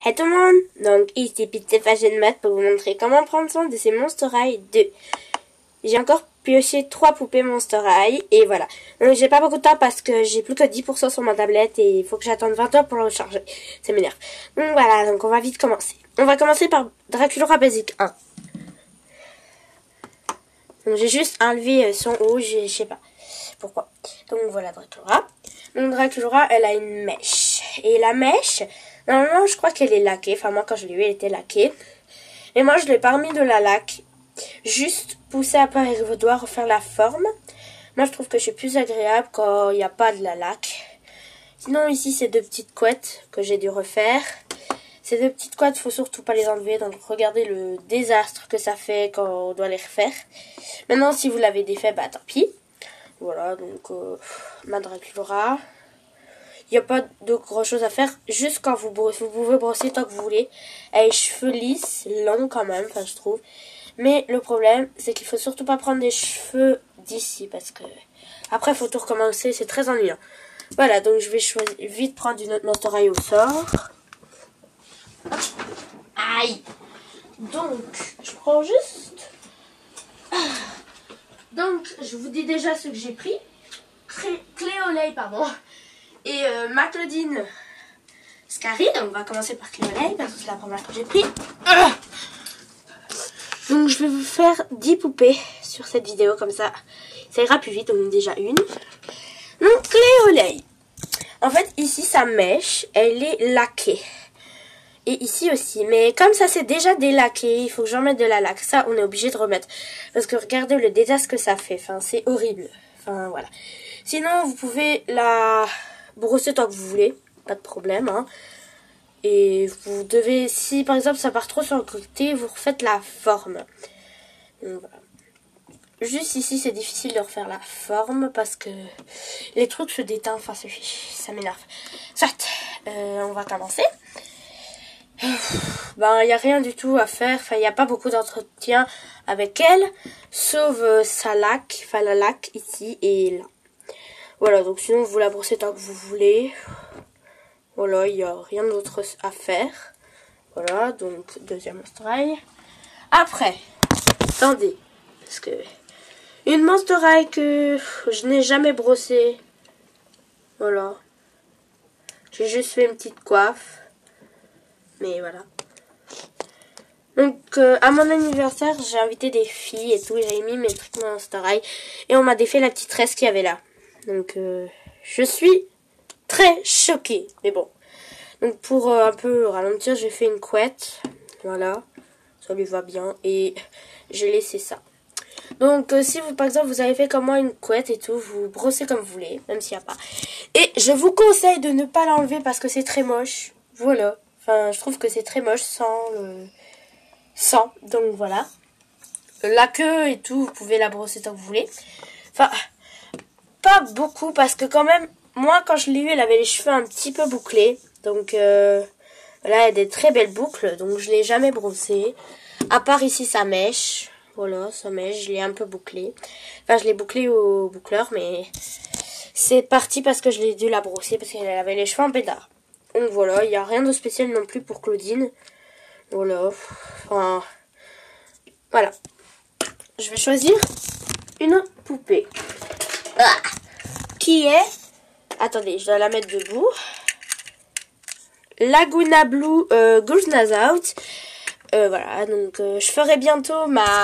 Hey tout le monde, donc ici Pizza Fashion Mode pour vous montrer comment prendre soin de ces Monster High 2. J'ai encore pioché 3 poupées Monster High et voilà. Donc j'ai pas beaucoup de temps parce que j'ai plus que 10% sur ma tablette et il faut que j'attende 20 heures pour le recharger. Ça m'énerve. Donc voilà, donc on va vite commencer. On va commencer par Draculaura Basic 1. Donc j'ai juste enlevé son haut, je sais pas pourquoi. Donc voilà Draculaura. Donc Draculaura, elle a une mèche. Et la mèche, normalement je crois qu'elle est laquée. Enfin moi quand je l'ai eu elle était laquée. Et moi je l'ai pas remis de la laque. Juste pousser un peu avec vos doigts, refaire la forme. Moi je trouve que c'est plus agréable quand il n'y a pas de la laque. Sinon ici c'est deux petites couettes que j'ai dû refaire. Ces deux petites couettes, faut surtout pas les enlever. Donc regardez le désastre que ça fait quand on doit les refaire. Maintenant si vous l'avez défait, bah tant pis. Voilà, donc ma Draculaura. Il n'y a pas de grand chose à faire. Juste quand vous brossez, vous pouvez brosser tant que vous voulez. Elle a les cheveux lisses, longs quand même, enfin je trouve. Mais le problème, c'est qu'il faut surtout pas prendre des cheveux d'ici. Parce que après, il faut tout recommencer, c'est très ennuyant. Voilà, donc je vais choisir vite prendre une autre Monster High au sort. Aïe! Donc, je prends juste... Donc, je vous dis déjà ce que j'ai pris. Cléolay, pardon. Et ma Claudine Scary. Donc, on va commencer par Cléolay parce que c'est la première que j'ai pris. Donc, je vais vous faire 10 poupées sur cette vidéo. Comme ça ira plus vite. Donc, déjà une. Donc, Cléolay. En fait, ici, sa mèche, elle est laquée. Et ici aussi. Mais comme ça, c'est déjà délaqué, il faut que j'en mette de la laque. Ça, on est obligé de remettre. Parce que regardez le désastre que ça fait. Enfin, c'est horrible. Enfin, voilà. Sinon, vous pouvez la brosser tant que vous voulez. Pas de problème, hein. Et vous devez, si par exemple, ça part trop sur le côté, vous refaites la forme. Donc, voilà. Juste ici, c'est difficile de refaire la forme parce que les trucs se déteignent. Enfin, ça m'énerve. Soit, on va commencer. Ben, il n'y a rien du tout à faire. Enfin, il n'y a pas beaucoup d'entretien avec elle. Sauf sa laque. Enfin, la laque ici et là. Voilà, donc sinon, vous la brossez tant que vous voulez. Voilà, il n'y a rien d'autre à faire. Voilà, donc, deuxième Monster High. Après, attendez. Parce que... Une Monster High que je n'ai jamais brossée. Voilà. J'ai juste fait une petite coiffe. Mais voilà. Donc, à mon anniversaire, j'ai invité des filles et tout. J'ai mis mes trucs Monster High. Et on m'a défait la petite tresse qu'il y avait là. Donc, je suis très choquée. Mais bon. Donc, pour un peu ralentir, j'ai fait une couette. Voilà. Ça lui va bien. Et j'ai laissé ça. Donc, si vous, par exemple, vous avez fait comme moi une couette et tout, vous brossez comme vous voulez. Même s'il n'y a pas. Et je vous conseille de ne pas l'enlever parce que c'est très moche. Voilà. Enfin, je trouve que c'est très moche sans le... Sans. Donc, voilà. La queue et tout, vous pouvez la brosser tant que vous voulez. Enfin, pas beaucoup parce que quand même, moi, quand je l'ai eu, elle avait les cheveux un petit peu bouclés. Donc, là, elle a des très belles boucles. Donc, je l'ai jamais brossée. À part ici, sa mèche. Voilà, sa mèche, je l'ai un peu bouclée. Enfin, je l'ai bouclée au boucleur, mais c'est parti parce que je l'ai dû la brosser parce qu'elle avait les cheveux en pétard. Donc, voilà, il n'y a rien de spécial non plus pour Claudine. Voilà, enfin, voilà. Je vais choisir une poupée. Qui est... Attendez, je dois la mettre debout. Laguna Blue Goose Out. Voilà, donc je ferai bientôt ma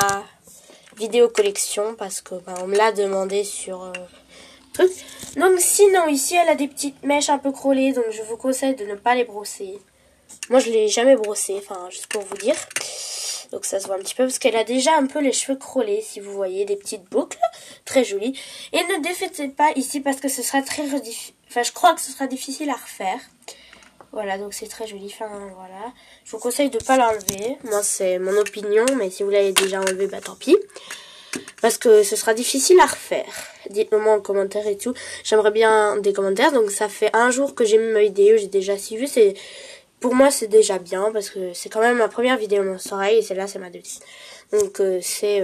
vidéo collection parce que on me l'a demandé sur truc. Donc sinon, ici, elle a des petites mèches un peu crôlées, donc je vous conseille de ne pas les brosser. Moi, je l'ai jamais brossé, enfin, juste pour vous dire. Donc, ça se voit un petit peu parce qu'elle a déjà un peu les cheveux crôlés, si vous voyez, des petites boucles. Très jolies. Et ne défaitez pas ici parce que ce sera très difficile. Enfin, je crois que ce sera difficile à refaire. Voilà, donc c'est très joli. Enfin, voilà. Je vous conseille de ne pas l'enlever. Moi, c'est mon opinion, mais si vous l'avez déjà enlevé, bah tant pis. Parce que ce sera difficile à refaire. Dites-le moi en commentaire et tout. J'aimerais bien des commentaires. Donc, ça fait un jour que j'ai mis ma vidéo. J'ai déjà 6 vues. C'est... Pour moi, c'est déjà bien parce que c'est quand même ma première vidéo Monster High et celle-là, c'est ma deuxième. Donc, c'est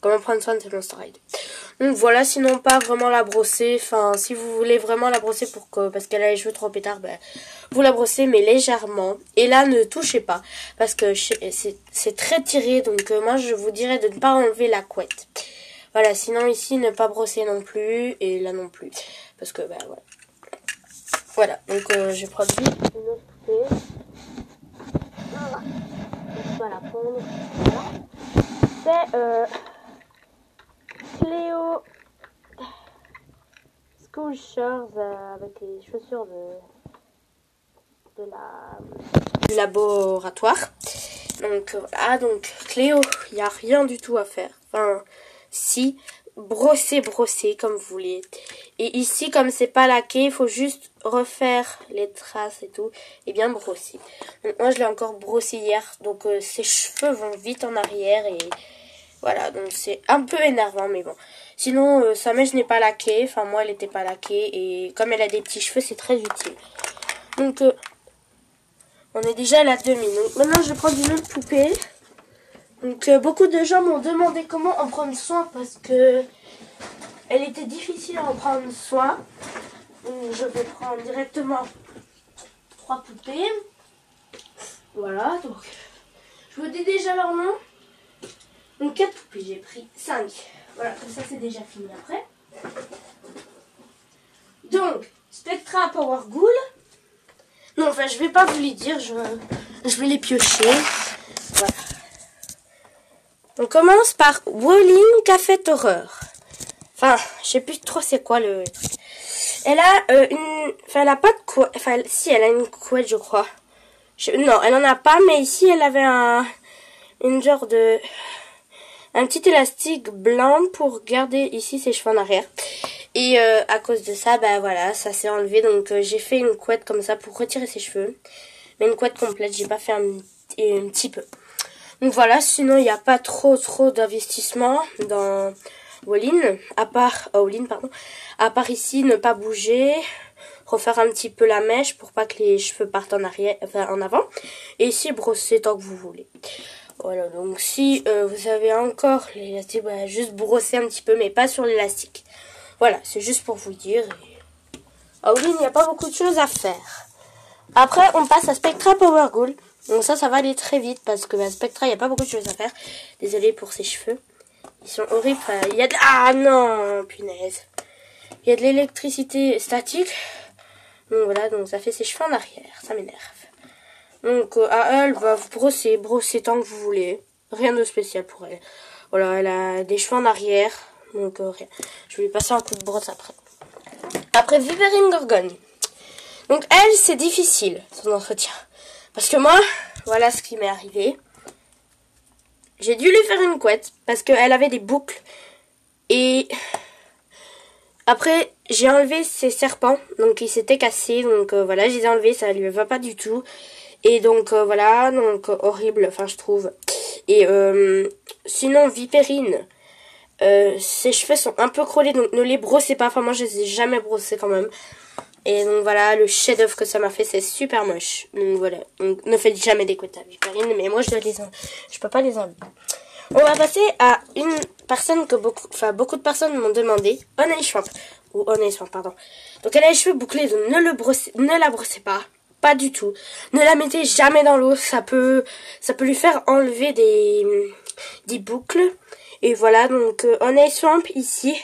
comment prendre soin de ce Monster High. Donc voilà, sinon pas vraiment la brosser. Enfin, si vous voulez vraiment la brosser parce qu'elle a les cheveux trop pétards, ben, vous la brossez mais légèrement. Et là, ne touchez pas parce que c'est très tiré. Donc moi, je vous dirais de ne pas enlever la couette. Voilà, sinon ici, ne pas brosser non plus et là non plus. Parce que, ben voilà. Voilà, donc je prends vite une autre poupée. Voilà. Je vais la prendre. Voilà. C'est Cléo School Shorts avec les chaussures du laboratoire. Donc voilà, donc Cléo, il n'y a rien du tout à faire. Enfin, si, brosser comme vous voulez. Et ici, comme c'est pas laqué, il faut juste refaire les traces et tout, et bien brosser. Donc moi, je l'ai encore brossé hier, donc ses cheveux vont vite en arrière et voilà, donc c'est un peu énervant, mais bon. Sinon, sa mèche n'est pas laquée, enfin moi, elle n'était pas laquée, et comme elle a des petits cheveux, c'est très utile. Donc, on est déjà à la demi. Donc maintenant, je vais prendre une autre poupée. Donc, beaucoup de gens m'ont demandé comment en prendre soin, parce que elle était difficile à en prendre soin. Donc, je vais prendre directement 3 poupées. Voilà, donc, je vous dis déjà leur nom. Donc 4 poupées, j'ai pris 5. Voilà, comme ça c'est déjà fini après. Donc, Spectra Power Ghoul. Non, enfin, je vais pas vous les dire, je vais les piocher. Voilà. On commence par Walling Café Horreur. Enfin, je sais plus trop c'est quoi le truc. Elle a enfin, elle a pas de couette. Enfin, si, elle a une couette, je crois. Non, elle en a pas, mais ici, elle avait une genre de... un petit élastique blanc pour garder ici ses cheveux en arrière. Et à cause de ça, bah voilà, ça s'est enlevé. Donc j'ai fait une couette comme ça pour retirer ses cheveux. Mais une couette complète, j'ai pas fait un petit peu. Donc voilà, sinon il n'y a pas trop d'investissement dans Walling. À part ici, ne pas bouger. Refaire un petit peu la mèche pour pas que les cheveux partent en arrière, enfin en avant. Et ici, brosser tant que vous voulez. Voilà, donc si vous avez encore l'élastique, bah, juste brosser un petit peu, mais pas sur l'élastique. Voilà, c'est juste pour vous dire. À Walling, il n'y a pas beaucoup de choses à faire. Après, on passe à Spectra Power Ghoul. Donc ça va aller très vite parce que Spectra, il n'y a pas beaucoup de choses à faire. Désolée pour ses cheveux. Ils sont horribles. Enfin, il y a ah non, punaise. Il y a de l'électricité statique. Donc voilà, donc ça fait ses cheveux en arrière. Ça m'énerve. Donc à elle, va vous brosser tant que vous voulez. Rien de spécial pour elle. Voilà, elle a des cheveux en arrière. Donc rien. Je vais lui passer un coup de brosse après. Après, Viverine Gorgogne. Donc elle, c'est difficile, son entretien. Parce que moi, voilà ce qui m'est arrivé. J'ai dû lui faire une couette parce qu'elle avait des boucles. Et après, j'ai enlevé ses serpents. Donc ils s'étaient cassés. Donc voilà, je les ai enlevés, ça lui va pas du tout. Et donc voilà, donc horrible, enfin je trouve. Et sinon, Vipérine, ses cheveux sont un peu crôlés, donc ne les brossez pas. Enfin moi je les ai jamais brossés quand même. Et donc voilà, le chef-d'œuvre que ça m'a fait, c'est super moche. Donc voilà, donc, ne faites jamais des couettes à Vipérine, mais moi je peux pas les enlever. On va passer à une personne que beaucoup de personnes m'ont demandé, Honey Swamp, pardon. Donc elle a les cheveux bouclés, donc ne la brossez pas du tout. Ne la mettez jamais dans l'eau, ça peut lui faire enlever des boucles. Et voilà, donc Honey Swamp ici,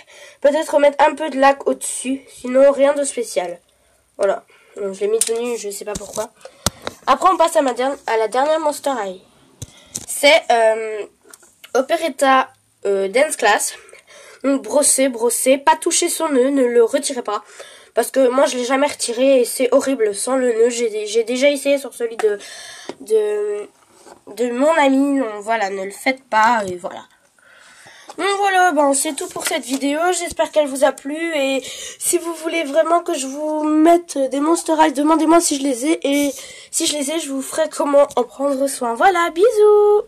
peut-être mettre un peu de lac au-dessus, sinon rien de spécial. Voilà, donc je l'ai mis tout nu, je sais pas pourquoi. Après on passe à la dernière Monster High. C'est Operetta Dance Class. Donc brosser, pas toucher son nœud, ne le retirez pas. Parce que moi je l'ai jamais retiré et c'est horrible sans le nœud. J'ai déjà essayé sur celui de mon ami. Donc voilà, ne le faites pas et voilà. Donc voilà, bon, c'est tout pour cette vidéo. J'espère qu'elle vous a plu. Et si vous voulez vraiment que je vous mette des Monster High, demandez-moi si je les ai. Et si je les ai, je vous ferai comment en prendre soin. Voilà, bisous!